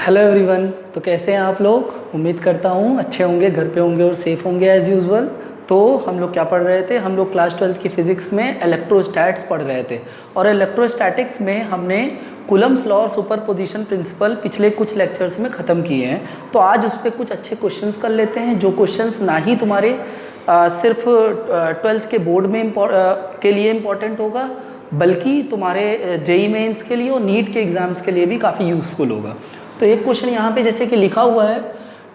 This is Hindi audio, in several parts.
Hello everyone. तो कैसे हैं आप लोग? उम्मीद करता हूँ अच्छे होंगे, घर पे होंगे और सेफ़ होंगे एज़ यूजुअल। तो हम लोग क्या पढ़ रहे थे? हम लोग क्लास 12 की फ़िज़िक्स में इलेक्ट्रोस्टैट्स पढ़ रहे थे और इलेक्ट्रोस्टैटिक्स में हमने कूलम्ब्स लॉ और सुपरपोजिशन प्रिंसिपल पिछले कुछ लेक्चर्स में ख़त्म किए हैं। तो आज उस पर कुछ अच्छे क्वेश्चंस कर लेते हैं, जो क्वेश्चंस ना ही तुम्हारे सिर्फ 12th के बोर्ड में के लिए इम्पॉर्टेंट होगा, बल्कि तुम्हारे जेई मेंस के लिए और नीट के एग्ज़ाम्स के लिए भी काफ़ी यूज़फुल होगा। तो एक क्वेश्चन यहाँ पे जैसे कि लिखा हुआ है,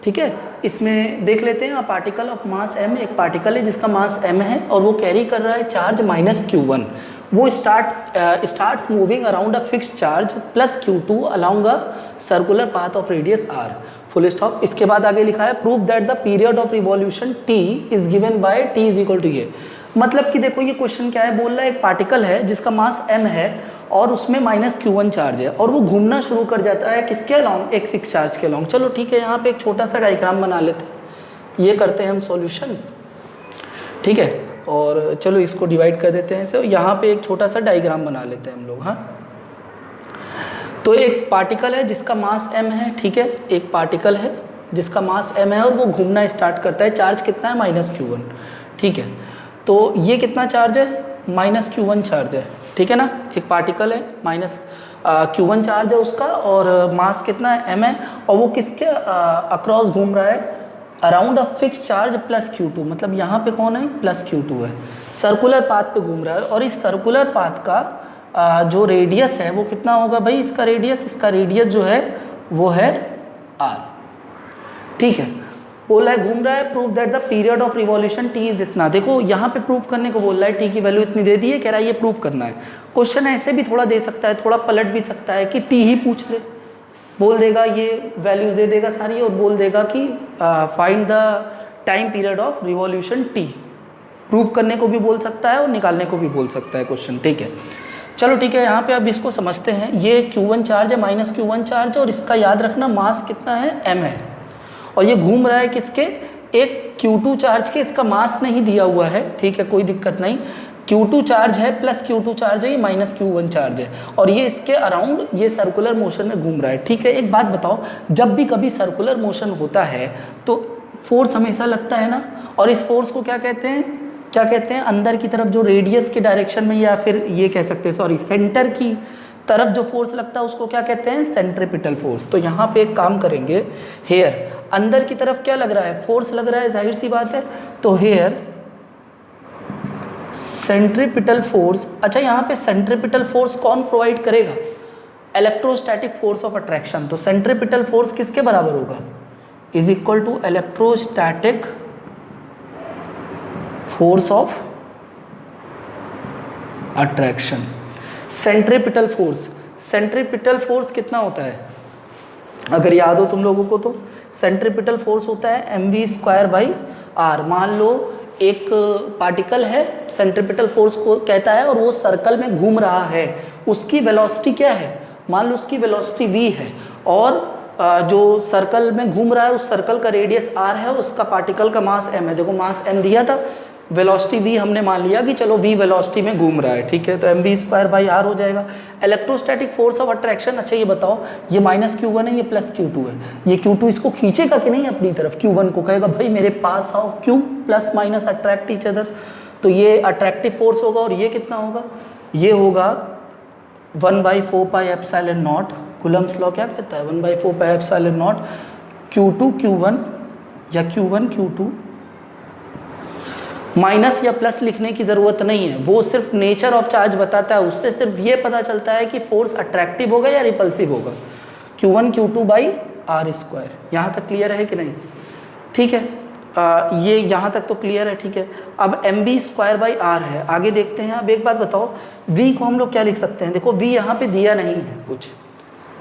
ठीक है, इसमें देख लेते हैं। पार्टिकल ऑफ मास m, एक पार्टिकल है जिसका मास m है और वो कैरी कर रहा है चार्ज -q1। वो starts moving around a fixed charge +q2 along a circular path of radius r, full stop. इसके बाद आगे लिखा है prove that the period of revolution t is given by t is equal to ये। मतलब कि देखो ये क्वेश्चन क्या है, बोल रहा है एक पार्टिकल है जिसका मास m है और उसमें -q1 चार्ज है और वो घूमना शुरू कर जाता है किसके अलोंग? एक फिक्स चार्ज के अलोंग। चलो ठीक है, यहाँ पे एक छोटा सा डायग्राम बना लेते हैं, ये करते हैं हम सॉल्यूशन, ठीक है। और चलो इसको डिवाइड कर देते हैं ऐसे, यहाँ पे एक छोटा सा डायग्राम बना लेते हैं हम लोग। हाँ, तो एक पार्टिकल है जिसका मास m है, ठीक है, एक पार्टिकल है जिसका मास m है और वो घूमना स्टार्ट करता है। चार्ज कितना है? -q1, ठीक है। तो ये कितना चार्ज है? -q1 चार्ज है, ठीक है ना। एक पार्टिकल है, -q1 चार्ज है उसका और मास कितना है? m है और वो किसके अक्रॉस घूम रहा है? Around a fix charge +q2। मतलब यहाँ पे कौन है? +q2 है। सर्कुलर पाथ पे घूम रहा है और इस सर्कुलर पाथ का जो रेडियस है वो कितना होगा भाई? इसका रेडियस जो है वो है r, ठीक है। बोला है घूम रहा है, prove that the period of revolution t is इतना। देखो यहाँ पे प्रूव करने को बोल रहा है, t की वैल्यू इतनी दे दी है, कह रहा है ये प्रूव करना है। क्वेश्चन ऐसे भी थोड़ा दे सकता है, थोड़ा पलट भी सकता है कि t ही पूछ ले, बोल देगा ये वैल्यूज दे देगा सारी और बोल देगा कि find the time period of revolution t। Prove करने को भी बोल सकता है और निकालने को भी बोल सकता है क्वेश्चन, ठीक है। चलो ठीक है, यहाँ पे अब इसको समझते हैं। ये q1 चार्ज है, -q1 चार्ज है और इसका याद रखना मास कितना है? m है और ये घूम रहा है किसके? एक q2 चार्ज के। इसका मास नहीं दिया हुआ है, ठीक है, कोई दिक्कत नहीं। q2 चार्ज है, +q2 चार्ज है, ये -q1 चार्ज है और ये इसके अराउंड ये सर्कुलर मोशन में घूम रहा है, ठीक है। एक बात बताओ, जब भी कभी सर्कुलर मोशन होता है तो फोर्स हमेशा लगता है ना, और इस फोर्स को क्या कहते हैं? क्या कहते हैं? अंदर की तरफ जो रेडियस के डायरेक्शन में, या फिर ये कह सकते हैं, सॉरी, सेंटर की तरफ जो फोर्स लगता है उसको क्या कहते हैं? Centripetal force. तो यहाँ पे एक काम करेंगे, हेयर अंदर की तरफ क्या लग रहा है? फोर्स लग रहा है, जाहिर सी बात है। तो हेयर सेंट्रीपिटल फोर्स। अच्छा, यहाँ पे सेंट्रीपिटल फोर्स कौन प्रोवाइड करेगा? Electrostatic force of attraction. तो सेंट्रीपिटल फोर्स किसके बराबर होगा? Is equal to electrostatic force of attraction. Centripetal force कितना होता है? अगर याद हो तुम लोगों को तो सेंट्रीपिटल फोर्स होता है mv²/r। मान लो एक पार्टिकल है, सेंट्रीपिटल फोर्स को कहता है और वो सर्कल में घूम रहा है, उसकी वेलोसिटी क्या है? मान लो उसकी वेलोसिटी v है और जो सर्कल में घूम रहा है उस सर्कल का रेडियस r है, उसका पार्टिकल का मास m है। देखो मास m दिया था, वेलोसिटी v हमने मान लिया कि चलो v वेलोसिटी में घूम रहा है, ठीक है, तो mv²/r हो जाएगा। Electrostatic force of attraction. अच्छा ये बताओ, ये -q1 है, ये +q2 है, ये q2 इसको खींचेगा कि नहीं अपनी तरफ? q1 को कहेगा भाई मेरे पास आओ, q + अट्रैक्ट ईच अदर। तो ये अट्रैक्टिव फोर्स होगा और ये कितना होगा? ये होगा 1/4πε0। कूलम्ब्स लॉ क्या कहता है? 1/4πε0 q2 q1 या q1 q2। माइनस या प्लस लिखने की ज़रूरत नहीं है, वो सिर्फ नेचर ऑफ चार्ज बताता है। उससे सिर्फ ये पता चलता है कि फोर्स अट्रैक्टिव होगा या रिपल्सिव होगा। q1 q2/r²। यहाँ तक क्लियर है कि नहीं? ठीक है, ये यहाँ तक तो क्लियर है, ठीक है। अब mv²/r है, आगे देखते हैं। अब एक बात बताओ, v को हम लोग क्या लिख सकते हैं? देखो v यहाँ पे दिया नहीं है कुछ,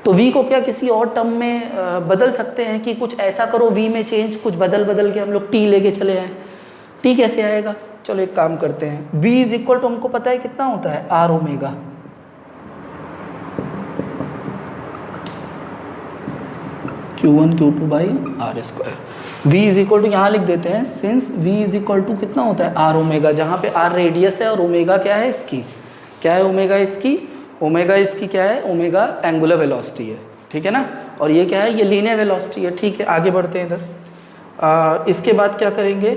तो v को क्या किसी और टर्म में बदल सकते हैं कि कुछ ऐसा करो v में चेंज, कुछ बदल के हम लोग t लेके चले आए। t कैसे आएगा? चलो एक काम करते हैं, v इज इक्वल टू हमको पता है कितना होता है? r omega. q1 q2/r²। v is equal to यहाँ लिख देते हैं, since v is equal to कितना होता है? r ओमेगा, जहाँ पे r रेडियस है और ओमेगा क्या है इसकी? क्या है ओमेगा इसकी? ओमेगा इसकी क्या है? ओमेगा एंगुलर वेलोसिटी है, ठीक है ना। और ये क्या है, ये लीनियर वेलोसिटी है। ठीक है, आगे बढ़ते हैं इधर। इसके बाद क्या करेंगे,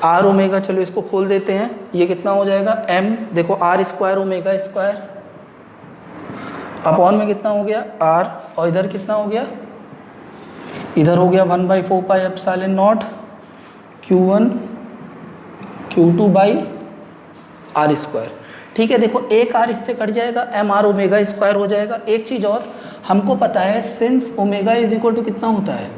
आर ओमेगा, चलो इसको खोल देते हैं। ये कितना हो जाएगा, एम, देखो r square omega square upon में कितना हो गया आर, और इधर कितना हो गया, इधर हो गया 1/4 pi epsilon naught Q1 Q2 by r square. ठीक है, देखो एक आर इससे कट जाएगा, एम आर ओमेगा स्क्वायर हो जाएगा। एक चीज़ और हमको पता है, since omega is equal to कितना होता है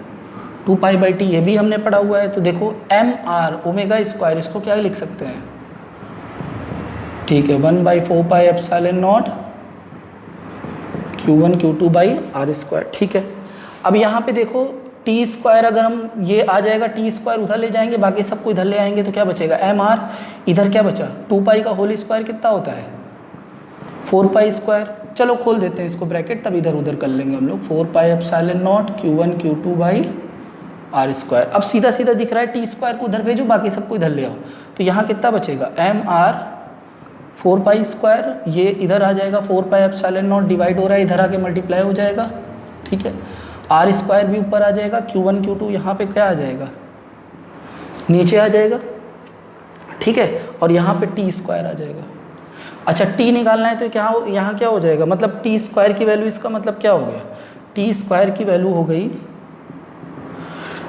2 पाई बाई टी, ये भी हमने पढ़ा हुआ है। तो देखो एम आर ओमेगा स्क्वायर, इसको क्या लिख सकते हैं, ठीक है 1/4 pi epsilon naught Q1 Q2 by r square. ठीक है, अब यहाँ पे देखो टी स्क्वायर, अगर हम ये आ जाएगा टी स्क्वायर उधर ले जाएंगे, बाकी सबको इधर ले आएंगे तो क्या बचेगा, एम आर, इधर क्या बचा 2 पाई का होल स्क्वायर कितना होता है 4 पाई स्क्वायर। चलो खोल देते हैं इसको ब्रैकेट, तब इधर उधर कर लेंगे हम लोग। 4 pi epsilon naught Q1 Q2 by r square. अब सीधा सीधा दिख रहा है, टी स्क्वायर को उधर भेजो, बाकी सबको इधर ले आओ, तो यहाँ कितना बचेगा, एम आर 4 पाई स्क्वायर, ये इधर आ जाएगा 4 पाई एप्सिलॉन नॉट, डिवाइड हो रहा है इधर आके मल्टीप्लाई हो जाएगा। ठीक है, आर स्क्वायर भी ऊपर आ जाएगा, Q1 Q2 यहाँ पे क्या आ जाएगा, नीचे आ जाएगा। ठीक है, और यहाँ पे टी स्क्वायर आ जाएगा। अच्छा, टी निकालना है तो क्या यहाँ क्या हो जाएगा, मतलब टी स्क्वायर की वैल्यू, इसका मतलब क्या हो गया, टी स्क्वायर की वैल्यू हो गई,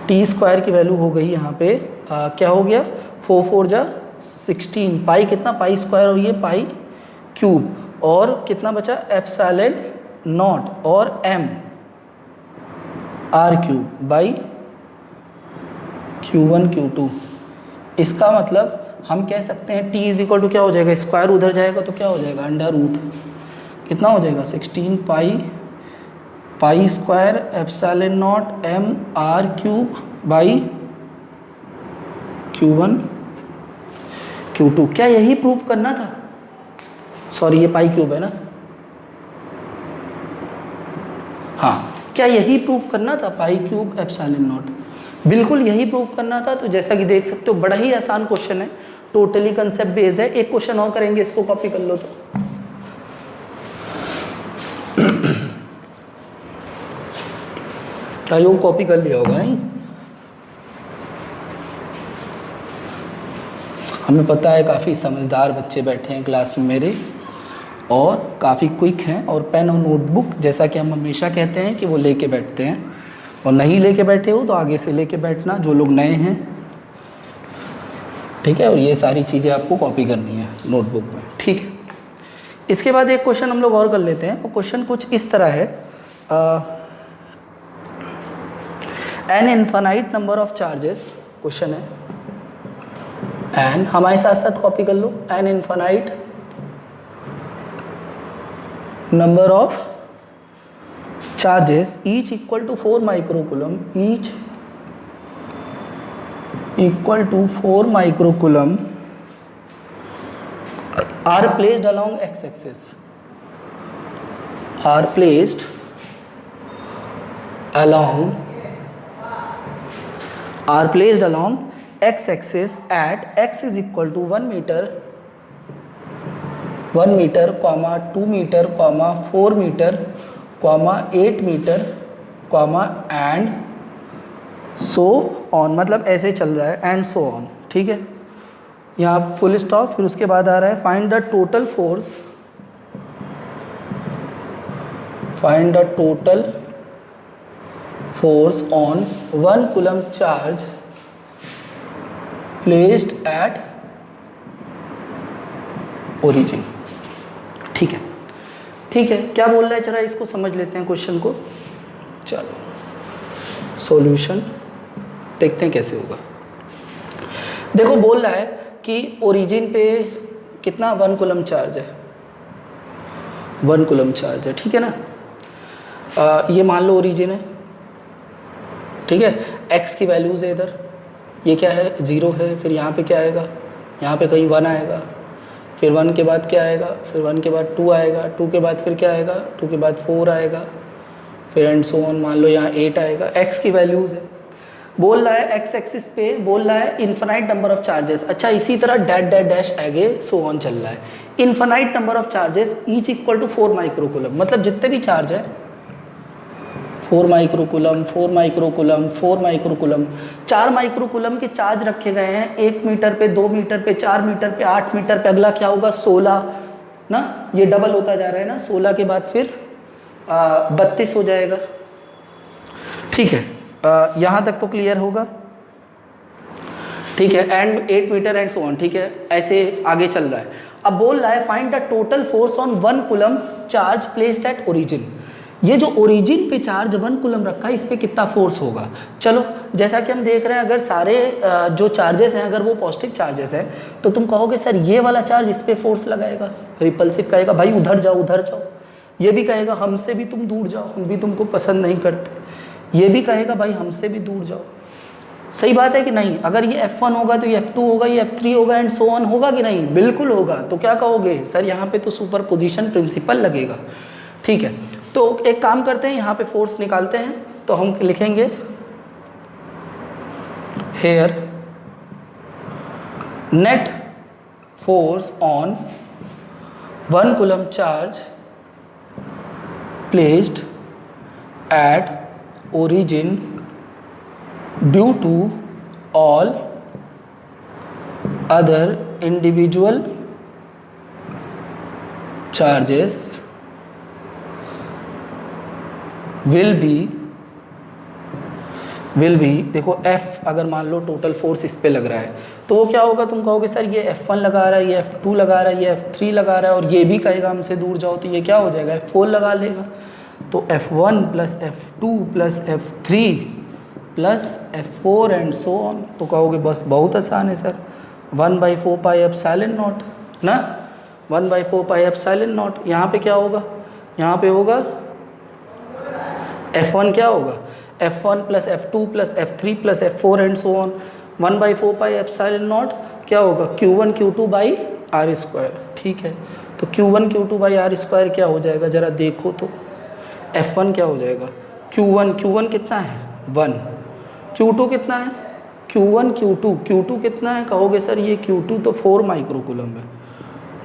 टी स्क्वायर की वैल्यू हो गई यहाँ पे क्या हो गया 4 4 जा 16, पाई कितना, पाई स्क्वायर हुई है पाई क्यूब, और कितना बचा एप्सिलॉन नॉट और m r cube by Q1 Q2। इसका मतलब हम कह सकते हैं टी इज इक्वल टू क्या हो जाएगा, स्क्वायर उधर जाएगा तो क्या हो जाएगा अंडर रूट, कितना हो जाएगा 16 pi square epsilon naught m r cube by Q1 Q2। क्या यही प्रूव करना था, सॉरी ये पाई क्यूब है ना, हाँ क्या यही प्रूव करना था, पाई क्यूब एप्सिलॉन नॉट, बिल्कुल यही प्रूव करना था। तो जैसा कि देख सकते हो बड़ा ही आसान क्वेश्चन है, टोटली कंसेप्ट बेस्ड है। एक क्वेश्चन और करेंगे, इसको कॉपी कर लो तो आयो कॉपी कर लिया होगा नहीं, हमें पता है काफ़ी समझदार बच्चे बैठे हैं क्लास में मेरे, और काफ़ी क्विक हैं, और पेन और नोटबुक जैसा कि हम हमेशा कहते हैं कि वो लेके बैठते हैं, और नहीं लेके बैठे हो तो आगे से लेके बैठना, जो लोग नए हैं। ठीक है, और ये सारी चीज़ें आपको कॉपी करनी है नोटबुक में। ठीक है, इसके बाद एक क्वेश्चन हम लोग और कर लेते हैं। वो क्वेश्चन कुछ इस तरह है, an infinite number of charges, question है एन, हमारे साथ साथ कॉपी कर लो, an infinite number of charges each equal to 4 microcoulomb, each equal to 4 microcoulomb are placed along x-axis, are placed along x-axis at x is equal to 1 meter, 1 metre, 2 metre, 4 metre, 8 metre, and so on, मतलब ऐसे चल रहा है, एंड सो ऑन। ठीक है, यहाँ फुल स्टॉप, फिर उसके बाद आ रहा है find the total force on 1 coulomb charge placed at origin. ठीक है, ठीक है, क्या बोल रहा है जरा इसको समझ लेते हैं क्वेश्चन को। चलो सॉल्यूशन देखते हैं कैसे होगा। देखो बोल रहा है कि ओरिजिन पे कितना 1 कूलम चार्ज है, 1 कूलम चार्ज है। ठीक है ना, ये मान लो ओरिजिन है। ठीक है, x की वैल्यूज़ है इधर, ये क्या है 0 है, फिर यहाँ पे क्या आएगा, यहाँ पे कहीं 1 आएगा, फिर 1 के बाद क्या आएगा, फिर 1 के बाद 2 आएगा, 2 के बाद फिर क्या आएगा, 2 के बाद 4 आएगा, फिर एंड सो ऑन, मान लो यहाँ 8 आएगा। x की वैल्यूज़ है, बोल रहा है x एक्सिस पे बोल रहा है इन्फिनाइट नंबर ऑफ चार्जेस। अच्छा, इसी तरह डैट डैट डैश आगे सो ऑन चल रहा है। Infinite number of charges each equal to 4 microcoulomb, मतलब जितने भी चार्ज है 4 माइक्रोकुलम, 4 माइक्रोकुलम, 4 माइक्रोकुलम, 4 माइक्रोकुलम के चार्ज रखे गए हैं 1 मीटर पे, 2 मीटर पे, 4 मीटर पे, 8 मीटर पे। अगला क्या होगा 16 ना, ये डबल होता जा रहा है ना, 16 के बाद फिर 32 हो जाएगा। ठीक है, यहाँ तक तो क्लियर होगा। ठीक है, and 8 metre and so on. ठीक है, ऐसे आगे चल रहा है। अब बोल रहा है find the total force on 1 coulomb charge placed at origin. ये जो ओरिजिन पे चार्ज 1 कूलम रखा है, इस पे कितना फोर्स होगा। चलो, जैसा कि हम देख रहे हैं, अगर सारे जो चार्जेस हैं अगर वो पॉजिटिव चार्जेस हैं, तो तुम कहोगे सर ये वाला चार्ज इस पे फोर्स लगाएगा, रिपल्सिव कहेगा भाई उधर जाओ उधर जाओ। ये भी कहेगा हमसे भी तुम दूर जाओ, हम भी तुमको पसंद नहीं करते। ये भी कहेगा भाई हमसे भी दूर जाओ। सही बात है कि नहीं। अगर ये F1 होगा तो ये F2 होगा, ये F3 होगा एंड सो ऑन, होगा कि नहीं, बिल्कुल होगा। तो क्या कहोगे सर यहाँ पे तो सुपर पोजिशन प्रिंसिपल लगेगा। ठीक है, तो एक काम करते हैं, यहाँ पे फोर्स निकालते हैं। तो हम लिखेंगे here net force on 1 coulomb charge placed at origin due to all other individual charges will be देखो F अगर मान लो टोटल फोर्स इस पे लग रहा है, तो वो क्या होगा, तुम कहोगे सर ये F1 लगा रहा है, ये F2 लगा रहा है, ये F3 लगा रहा है, और ये भी कहेगा हमसे दूर जाओ, तो ये क्या हो जाएगा F4 लगा लेगा। तो F1 plus F2 plus F3 plus F4 and so on. तो कहोगे बस बहुत आसान है सर, 1/4 पाई एप्सिलॉन नॉट ना, 1/4 पाई एप्सिलॉन नॉट। यहाँ पे क्या होगा, यहाँ पे होगा F1 क्या होगा, F1 plus F2 plus F3 plus F4 and so on. 1/4 pi epsilon not क्या होगा, Q1 Q2 by r square. ठीक है, तो Q1 Q2 by r square क्या हो जाएगा, ज़रा देखो तो। F1 क्या हो जाएगा, Q1 कितना है 1, Q2 कितना है Q1 Q2 कितना है, कहोगे सर ये Q2 तो 4 माइक्रोकुलम है।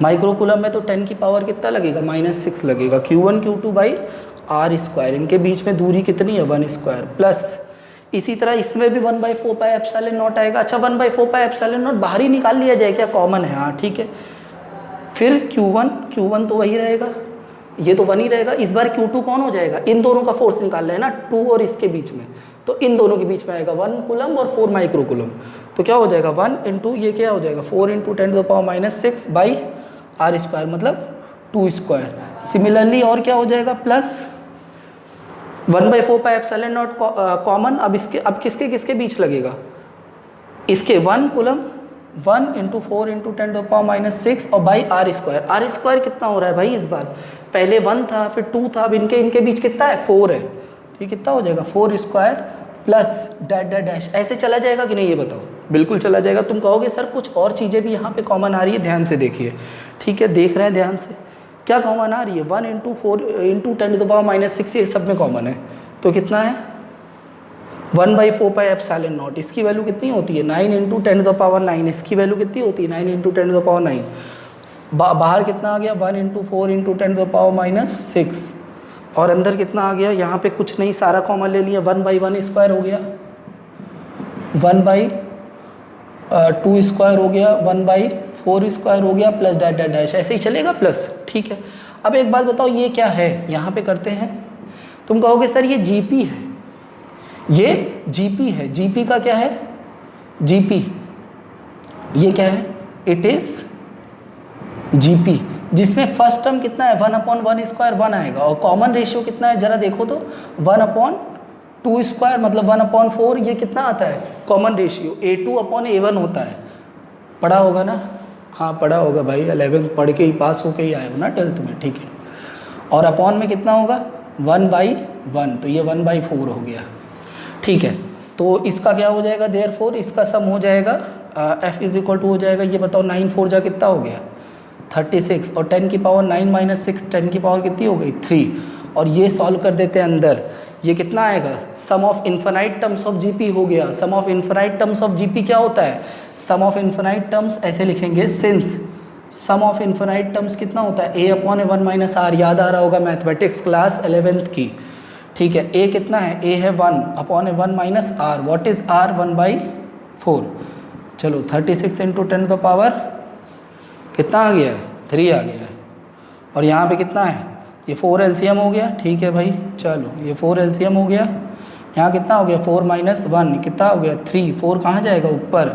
माइक्रोकुलम में तो 10 की पावर कितना लगेगा, -6 लगेगा। Q1 Q2 by r square, इनके बीच में दूरी कितनी है 1 स्क्वायर, प्लस इसी तरह इसमें भी 1/4 पाई एप्सिलॉन नॉट आएगा। अच्छा 1/4 पाई एप्सिलॉन नॉट बाहर ही निकाल लिया जाए क्या, कॉमन है, हाँ ठीक है। फिर Q1 तो वही रहेगा, ये तो 1 ही रहेगा। इस बार Q2 कौन हो जाएगा, इन दोनों का फोर्स निकाल रहे हैं ना, 2 और इसके बीच में, तो इन दोनों के बीच में आएगा 1 कूलम और 4 माइक्रोकुलम। तो क्या हो जाएगा 1 इंटू ये क्या हो जाएगा 4 इंटू 10⁻⁻6 बाई आर स्क्वायर, मतलब 2 स्क्वायर। सिमिलरली और क्या हो जाएगा, plus 1/4 pi epsilon not common. अब किसके किसके बीच लगेगा, इसके 1 कूलम 1 इंटू 4 इंटू 10⁻⁻6 और by r square. R square कितना हो रहा है भाई, इस बार पहले 1 था फिर 2 था, अब इनके बीच कितना है 4 है, तो ये कितना हो जाएगा 4 square plus dash dash dash. ऐसे चला जाएगा कि नहीं ये बताओ, बिल्कुल चला जाएगा। तुम कहोगे सर कुछ और चीज़ें भी यहाँ पे कॉमन आ रही है, ध्यान से देखिए। ठीक है, देख रहे हैं ध्यान से, क्या कॉमन आ रही है, 1 इंटू 4 इंटू 10⁻⁻6 ये सब में कॉमन है। तो कितना है 1/4 पाई एप्सिलॉन नॉट, इसकी वैल्यू कितनी होती है 9 इंटू 10⁻9, इसकी वैल्यू कितनी होती है 9 इंटू 10⁻9। बाहर कितना आ गया 1 इंटू 4 इंटू 10⁻6, और अंदर कितना आ गया, यहाँ पे कुछ नहीं, सारा कॉमन ले लिया, 1/1 स्क्वायर हो गया, 1/2 स्क्वायर हो गया, 1/4 स्क्वायर हो गया, प्लस डैश डैश डैश, ऐसे ही चलेगा प्लस। ठीक है, अब एक बात बताओ ये क्या है, यहाँ पे करते हैं। तुम कहोगे सर ये जीपी है, ये जीपी है। जीपी का क्या है, जीपी ये क्या है, इट इज़ जीपी, जिसमें फर्स्ट टर्म कितना है 1/1 स्क्वायर 1 आएगा, और कॉमन रेशियो कितना है जरा देखो तो 1/2 स्क्वायर मतलब 1/4, ये कितना आता है कॉमन रेशियो A2/A1 होता है। पढ़ा होगा ना, हाँ पढ़ा होगा भाई, 11th पढ़ के ही पास होके ही आए हो ना 12th में। ठीक है, और अपॉन में कितना होगा 1/1, तो ये 1/4 हो गया। ठीक है, तो इसका क्या हो जाएगा, देयरफॉर इसका सम हो जाएगा F = हो जाएगा, ये बताओ 9 4 जा कितना हो गया 36, और 10 की पावर 9 - 6, 10 की पावर कितनी हो गई 3, और ये सॉल्व कर देते हैं अंदर, ये कितना आएगा, sum of infinite terms of GP हो गया। Sum of infinite terms of GP क्या होता है, सम ऑफ इन्फिनाइट टर्म्स ऐसे लिखेंगे, since sum of infinite terms कितना होता है A/1 - R, याद आ रहा होगा मैथमेटिक्स क्लास 11th की। ठीक है, a कितना है, a है 1 upon 1 minus r, what is r, 1/4। चलो 36 इंटू 10 का पावर कितना आ गया है, 3 आ गया है। और यहाँ पे कितना है, ये 4 एलसीएम हो गया, ठीक है भाई। चलो ये 4 एलसीएम हो गया, यहाँ कितना हो गया 4 माइनस 1 कितना हो गया 3, 4 कहाँ जाएगा ऊपर,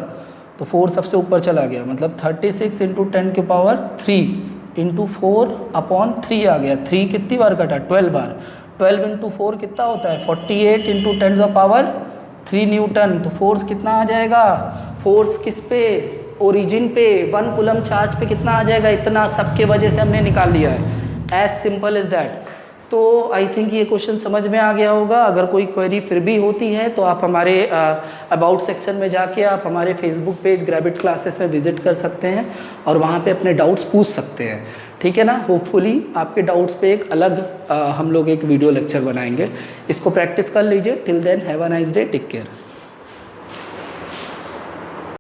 तो 4 सबसे ऊपर चला गया, मतलब 36 इंटू 10 के पावर 3 इंटू 4 अपॉन 3 आ गया। 3 कितनी बार कटा, 12 बार। 12 इंटू 4 कितना होता है 48 इंटू 10 का पावर 3 न्यूटन। तो फोर्स कितना आ जाएगा, फोर्स किस पे, ओरिजिन पे 1 कूलम चार्ज पे कितना आ जाएगा, इतना, सबके वजह से हमने निकाल लिया है। As simple as that. तो आई थिंक ये क्वेश्चन समझ में आ गया होगा। अगर कोई क्वेरी फिर भी होती है तो आप हमारे अबाउट सेक्शन में जाके आप हमारे फेसबुक पेज ग्रेविट क्लासेस में विजिट कर सकते हैं और वहाँ पे अपने डाउट्स पूछ सकते हैं, ठीक है ना। होपफुली आपके डाउट्स पे एक अलग हम लोग एक वीडियो लेक्चर बनाएंगे, इसको प्रैक्टिस कर लीजिए। Till then have a nice day, take care.